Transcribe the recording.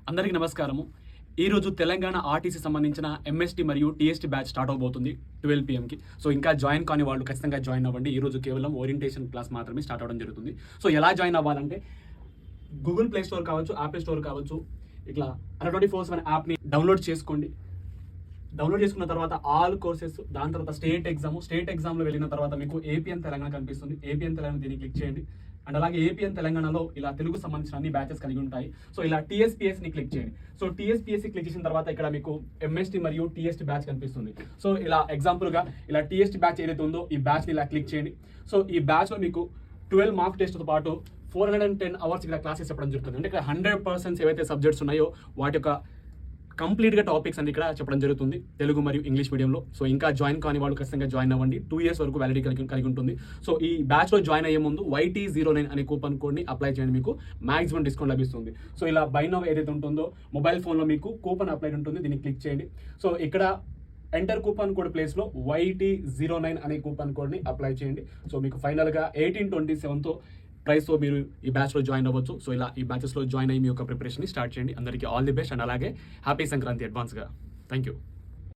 అందరికీ నమస్కారము. ఈరోజు తెలంగాణ ఆర్టీసీ సంబంధించిన ఎంఎస్టీ మరియు టీఎస్టీ బ్యాచ్ స్టార్ట్ అవబోతుంది 12 PM. సో ఇంకా జాయిన్ కాని వాళ్ళు ఖచ్చితంగా జాయిన్ అవ్వండి. ఈరోజు కేవలం ఓరియంటేషన్ క్లాస్ మాత్రమే స్టార్ట్ అవ్వడం జరుగుతుంది. సో ఎలా జాయిన్ అవ్వాలంటే గూగుల్ ప్లే స్టోర్ కావచ్చు, యాపిల్ స్టోర్ కావచ్చు, ఇట్లా 24/7 యాప్ని డౌన్లోడ్ చేసుకోండి. డౌన్లోడ్ చేసుకున్న తర్వాత ఆల్ కోర్సెస్, దాని తర్వాత స్టేట్ ఎగ్జామ్లో వెళ్ళిన తర్వాత మీకు ఏపీఎన్ తెలంగాణ కనిపిస్తుంది. ఏపీఎన్ తెలంగాణ దీన్ని క్లిక్ చేయండి. అండ్ అలాగే ఏపీఎన్ తెలంగాణలో ఇలా తెలుగు సంబంధించిన అన్ని బ్యాచెస్ కలిగి ఉంటాయి. సో ఇలా టీఎస్పీఎస్ని క్లిక్ చేయండి. సో టీఎస్పీఎస్సి క్లిక్ చేసిన తర్వాత ఇక్కడ మీకు ఎంఎస్టీ మరియు టీఎస్టీ బ్యాచ్ కనిపిస్తుంది. సో ఇలా ఎగ్జాంపుల్గా ఇలా టీఎస్టీ బ్యాచ్ ఏదైతే ఉందో ఈ బ్యాచ్ని ఇలా క్లిక్ చేయండి. సో ఈ బ్యాచ్లో మీకు 12 మార్క్ టెస్ట్తో పాటు 410 అవర్స్ ఇక్కడ క్లాసెస్ చెప్పడం జరుగుతుంది. అంటే ఇక్కడ 100% ఏవైతే సబ్జెక్ట్స్ ఉన్నాయో వాటి యొక్క కంప్లీట్గా టాపిక్స్ అన్ని ఇక్కడ చెప్పడం జరుగుతుంది తెలుగు మరియు ఇంగ్లీష్ మీడియంలో. సో ఇంకా జాయిన్ కాని వాళ్ళు ఖచ్చితంగా జాయిన్ అవ్వండి. 2 years వరకు వ్యాలిడిటీ కలిగి ఉంటుంది. సో ఈ బ్యాచ్లో జాయిన్ అయ్యే ముందు YT09 అనే కూపన్ కోడ్ని అప్లై చేయండి, మీకు మాక్సిమం డిస్కౌంట్ లభిస్తుంది. సో ఇలా బై నౌ ఏదైతే ఉంటుందో మొబైల్ ఫోన్లో మీకు కూపన్ అప్లై ఉంటుంది, దీన్ని క్లిక్ చేయండి. సో ఇక్కడ ఎంటర్ కూపన్ కోడ్ ప్లేస్లో YT09 అనే కూపన్ కోడ్ని అప్లై చేయండి. సో మీకు ఫైనల్గా 1827తో ప్రైస్తో మీరు ఈ బ్యాచ్లో జాయిన్ అవ్వచ్చు. సో ఇలా ఈ బ్యాచెస్లో జాయిన్ అయ్యి మీ యొక్క ప్రిపరేషన్ని స్టార్ట్ చేయండి. అందరికీ ఆల్ ది బెస్ట్ అండ్ అలాగే హ్యాపీ సంక్రాంతి అడ్వాన్స్గా. Thank you.